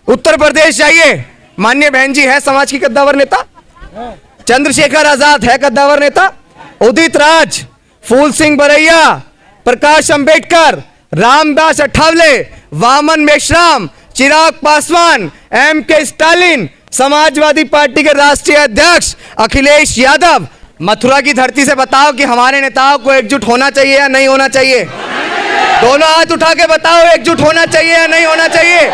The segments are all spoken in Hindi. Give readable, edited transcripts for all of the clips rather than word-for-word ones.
उत्तर प्रदेश जाइए, माननीय बहन जी है समाज की कद्दावर नेता, चंद्रशेखर आजाद है कद्दावर नेता, उदित राज, फूल सिंह बरैया, प्रकाश अंबेडकर, रामदास अठावले, वामन मेश्राम, चिराग पासवान, एम.के. स्टालिन, समाजवादी पार्टी के राष्ट्रीय अध्यक्ष अखिलेश यादव। मथुरा की धरती से बताओ कि हमारे नेताओं को एकजुट होना चाहिए या नहीं होना चाहिए? दोनों हाथ उठा के बताओ, एकजुट होना चाहिए या नहीं होना चाहिए?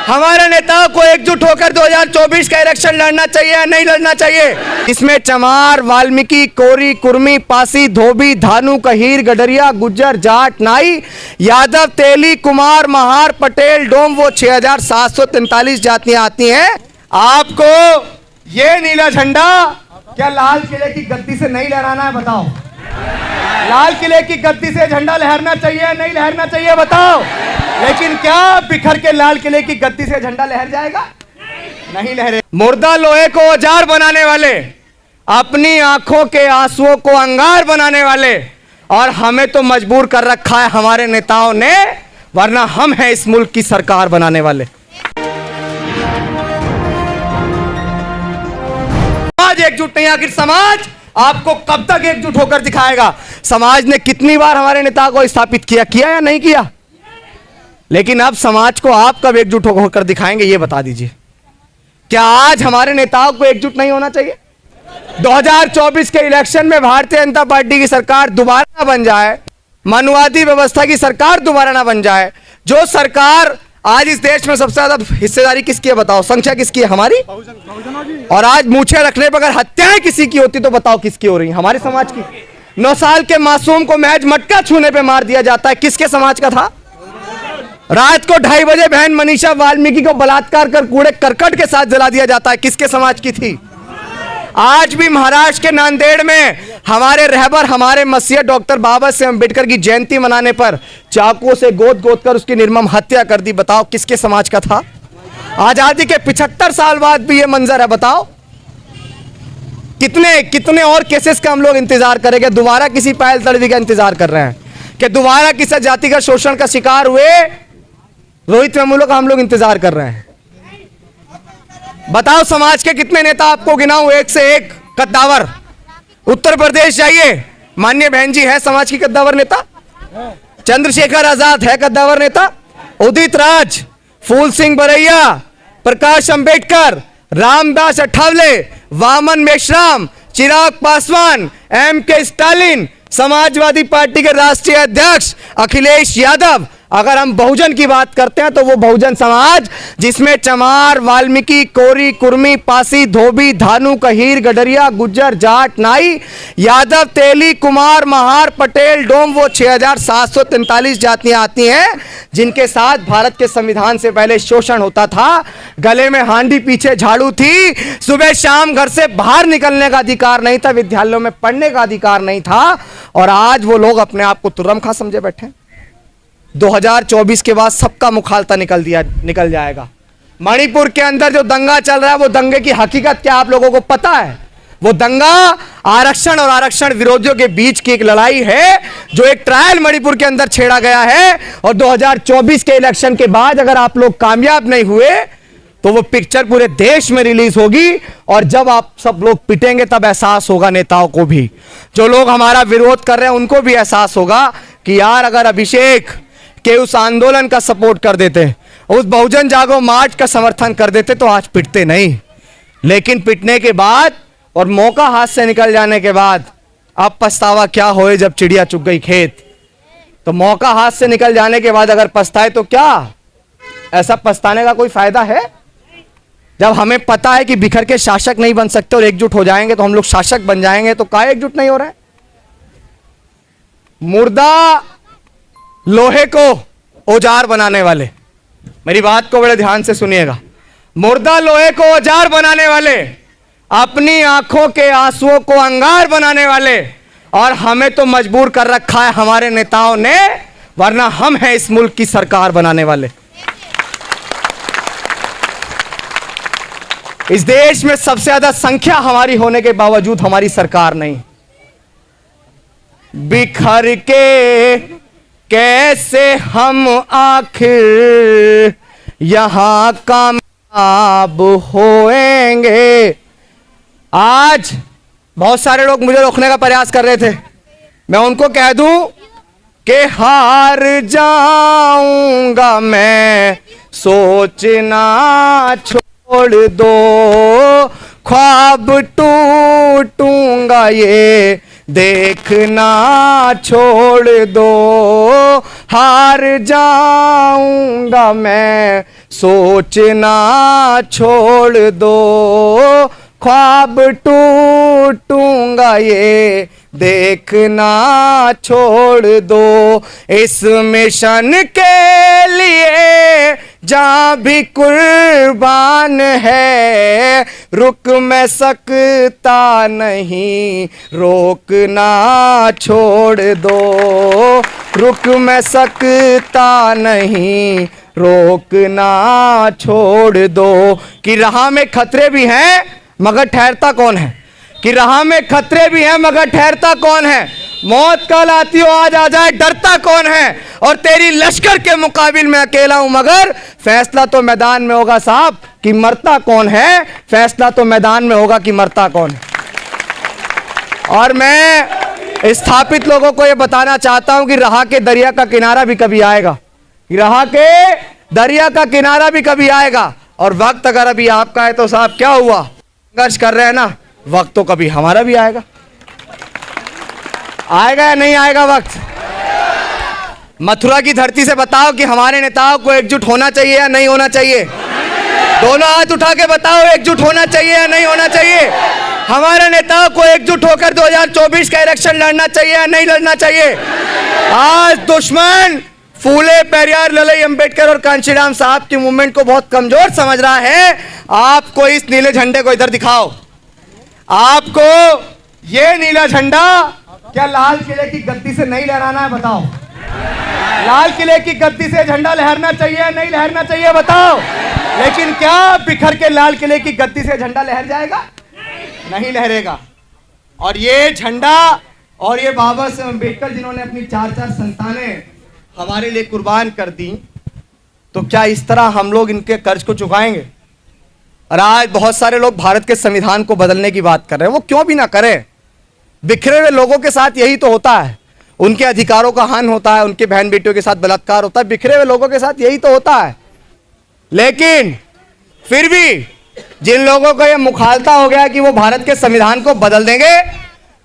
हमारे नेताओं को एकजुट होकर 2024 का इलेक्शन लड़ना चाहिए या नहीं लड़ना चाहिए? इसमें चमार, वाल्मीकि, कोरी, कुर्मी, पासी, धोबी, धानु, कहीर, गडरिया, गुज्जर, जाट, नाई, यादव, तेली, कुमार, महार, पटेल, डोम, वो 6743 जातियां आती हैं। आपको ये नीला झंडा क्या लाल किले की गद्दी से नहीं लहराना है? बताओ, लाल किले की गद्दी से झंडा लहरना चाहिए या नहीं लहरना चाहिए? बताओ। लेकिन क्या बिखर के लाल किले की गद्दी से झंडा लहर जाएगा? नहीं लहरे। मुर्दा लोहे को औजार बनाने वाले, अपनी आंखों के आंसुओं को अंगार बनाने वाले, और हमें तो मजबूर कर रखा है हमारे नेताओं ने, वरना हम हैं इस मुल्क की सरकार बनाने वाले। समाज एकजुट नहीं, आखिर समाज आपको कब तक एकजुट होकर दिखाएगा? समाज ने कितनी बार हमारे नेता को स्थापित किया या नहीं किया? लेकिन अब समाज को आप कब एकजुट होकर दिखाएंगे, ये बता दीजिए। क्या आज हमारे नेताओं को एकजुट नहीं होना चाहिए? 2024 के इलेक्शन में भारतीय जनता पार्टी की सरकार दोबारा ना बन जाए, मनुवादी व्यवस्था की सरकार दोबारा ना बन जाए। जो सरकार आज इस देश में सबसे ज्यादा हिस्सेदारी किसकी है बताओ? संख्या किसकी है? हमारी। और आज मूछें रखने पर अगर हत्याएं किसी की होती तो बताओ किसकी हो रही? हमारे समाज की। 9 साल के मासूम को महज मटका छूने पे मार दिया जाता है, किसके समाज का था? रात को 2:30 बजे बहन मनीषा वाल्मीकि को बलात्कार कर कूड़े करकट के साथ जला दिया जाता है, किसके समाज की थी? आज भी महाराष्ट्र के नांदेड़ में हमारे रहबर, हमारे मसीहा डॉक्टर बाबा साहेब अम्बेडकर की जयंती मनाने पर चाकुओं से गोद गोद कर उसकी निर्मम हत्या कर दी, बताओ किसके समाज का था? आजादी के 75 साल बाद भी ये मंजर है, बताओ। कितने कितने और केसेस का हम लोग इंतजार करेंगे? दोबारा किसी पायल तड़वी का इंतजार कर रहे हैं कि दोबारा किसी जातिगत शोषण का शिकार हुए रोहित वेमुला का हम लोग इंतजार कर रहे हैं? बताओ समाज के कितने नेता आपको गिनाऊं एक से एक कद्दावर? उत्तर प्रदेश जाइए, माननीय बहन जी है समाज की कद्दावर नेता, चंद्रशेखर आजाद है कद्दावर नेता, उदित राज, फूल सिंह बरैया, प्रकाश अंबेडकर, रामदास अठावले, वामन मेश्राम, चिराग पासवान, एम.के. स्टालिन, समाजवादी पार्टी के राष्ट्रीय अध्यक्ष अखिलेश यादव। अगर हम बहुजन की बात करते हैं तो वो बहुजन समाज जिसमें चमार, वाल्मीकि, कोरी, कुर्मी, पासी, धोबी, धानु, कहीर, गडरिया, गुज्जर, जाट, नाई, यादव, तेली, कुमार, महार, पटेल, डोम, वो 6743 जातियां आती हैं, जिनके साथ भारत के संविधान से पहले शोषण होता था। गले में हांडी, पीछे झाड़ू थी, सुबह शाम घर से बाहर निकलने का अधिकार नहीं था, विद्यालयों में पढ़ने का अधिकार नहीं था, और आज वो लोग अपने आप को तुर्रम खा समझे बैठे। 2024 के बाद सबका मुखालता निकल जाएगा। मणिपुर के अंदर जो दंगा चल रहा है, वो दंगे की हकीकत क्या आप लोगों को पता है? वो दंगा आरक्षण और आरक्षण विरोधियों के बीच की एक लड़ाई है, जो एक ट्रायल मणिपुर के अंदर छेड़ा गया है। और 2024 के इलेक्शन के बाद अगर आप लोग कामयाब नहीं हुए तो वो पिक्चर पूरे देश में रिलीज होगी, और जब आप सब लोग पिटेंगे तब एहसास होगा नेताओं को भी, जो लोग हमारा विरोध कर रहे हैं उनको भी एहसास होगा कि यार अगर अभिषेक के उस आंदोलन का सपोर्ट कर देते, उस बहुजन जागो मार्च का समर्थन कर देते तो आज पिटते नहीं। लेकिन पिटने के बाद और मौका हाथ से निकल जाने के बाद अब पछतावा क्या होए जब चिड़िया चुग गई खेत। तो मौका हाथ से निकल जाने के बाद अगर पछताए तो क्या ऐसा पछताने का कोई फायदा है? जब हमें पता है कि बिखर के शासक नहीं बन सकते और एकजुट हो जाएंगे तो हम लोग शासक बन जाएंगे, तो काहे एकजुट नहीं हो रहा है? मुर्दा लोहे को औजार बनाने वाले, मेरी बात को बड़े ध्यान से सुनिएगा, मुर्दा लोहे को औजार बनाने वाले, अपनी आंखों के आंसुओं को अंगार बनाने वाले, और हमें तो मजबूर कर रखा है हमारे नेताओं ने, वरना हम हैं इस मुल्क की सरकार बनाने वाले। इस देश में सबसे ज्यादा संख्या हमारी होने के बावजूद हमारी सरकार नहीं। बिखर के कैसे हम आखिर यहां काम अब होएंगे। आज बहुत सारे लोग मुझे रोकने का प्रयास कर रहे थे, मैं उनको कह दूं कि हार जाऊंगा मैं, सोचना छोड़ दो, ख्वाब टूटूंगा ये देखना छोड़ दो, हार जाऊंगा मैं, सोचना छोड़ दो, ख्वाब टूटूंगा ये देखना छोड़ दो। इस मिशन के लिए जहाँ भी कुर्बान है, रुक मैं सकता नहीं, रोकना छोड़ दो, रुक मैं सकता नहीं, रोकना छोड़ दो। कि राह में खतरे भी हैं मगर ठहरता कौन है, कि राह में खतरे भी हैं मगर ठहरता कौन है, मौत कल आती हो आज आ जाए डरता कौन है, और तेरी लश्कर के मुकाबिल में अकेला हूं मगर फैसला तो मैदान में होगा साहब कि मरता कौन है, फैसला तो मैदान में होगा कि मरता कौन है। और मैं स्थापित लोगों को यह बताना चाहता हूं कि राह के दरिया का किनारा भी कभी आएगा, राह के दरिया का किनारा भी कभी आएगा। और वक्त अगर अभी आपका है तो साहब क्या हुआ, संघर्ष कर रहे हैं ना, वक्त तो कभी हमारा भी आएगा। आएगा या नहीं आएगा वक्त? मथुरा की धरती से बताओ कि हमारे नेताओं को एकजुट होना चाहिए या नहीं होना चाहिए? दोनों हाथ उठा के बताओ, एकजुट होना चाहिए या नहीं होना चाहिए? हमारे नेताओं को एकजुट होकर 2024 का इलेक्शन लड़ना चाहिए या नहीं लड़ना चाहिए? आज दुश्मन फूले पेरियार ललई अंबेडकर और कांशीराम साहब की मूवमेंट को बहुत कमजोर समझ रहा है। आपको इस नीले झंडे को इधर दिखाओ, आपको ये नीला झंडा क्या लाल किले की गद्दी से नहीं लहराना है? बताओ, लाल किले की गद्दी से झंडा लहरना चाहिए या नहीं लहरना चाहिए? बताओ। लेकिन क्या बिखर के लाल किले की गद्दी से झंडा लहर जाएगा? नहीं लहरेगा। और ये झंडा और ये बाबा साहब अंबेडकर जिन्होंने अपनी 4-4 संतानें हमारे लिए कुर्बान कर दी, तो क्या इस तरह हम लोग इनके कर्ज को चुकाएंगे? और आज बहुत सारे लोग भारत के संविधान को बदलने की बात कर रहे हैं, वो क्यों भी ना करें। बिखरे हुए लोगों के साथ यही तो होता है, उनके अधिकारों का हनन होता है, उनके बहन बेटियों के साथ बलात्कार होता है, बिखरे हुए लोगों के साथ यही तो होता है। लेकिन फिर भी जिन लोगों को यह मुखालता हो गया कि वो भारत के संविधान को बदल देंगे,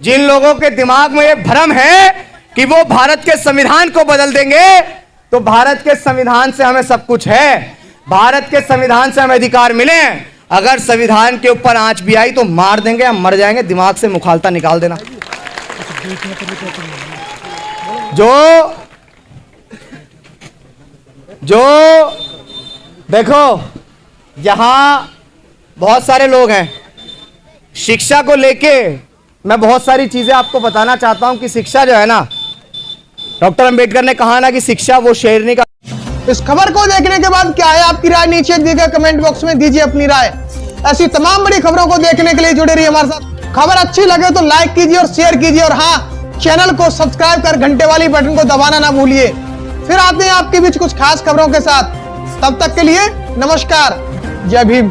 जिन लोगों के दिमाग में यह भ्रम है कि वो भारत के संविधान को बदल देंगे, तो भारत के संविधान से हमें सब कुछ है, भारत के संविधान से हमें अधिकार मिले। अगर संविधान के ऊपर आंच भी आई तो मार देंगे, हम मर जाएंगे, दिमाग से मुखालता निकाल देना। जो देखो यहां बहुत सारे लोग हैं, शिक्षा को लेके मैं बहुत सारी चीजें आपको बताना चाहता हूं कि शिक्षा जो है ना, डॉक्टर अंबेडकर ने कहा ना कि शिक्षा वो शेरनी का। इस खबर को देखने के बाद क्या है आपकी राय, नीचे दिए गए कमेंट बॉक्स में दीजिए अपनी राय। ऐसी तमाम बड़ी खबरों को देखने के लिए जुड़े रहिए हमारे साथ। खबर अच्छी लगे तो लाइक कीजिए और शेयर कीजिए, और हाँ, चैनल को सब्सक्राइब कर घंटे वाली बटन को दबाना ना भूलिए। फिर आते हैं आपके बीच कुछ खास खबरों के साथ, तब तक के लिए नमस्कार, जय भीम।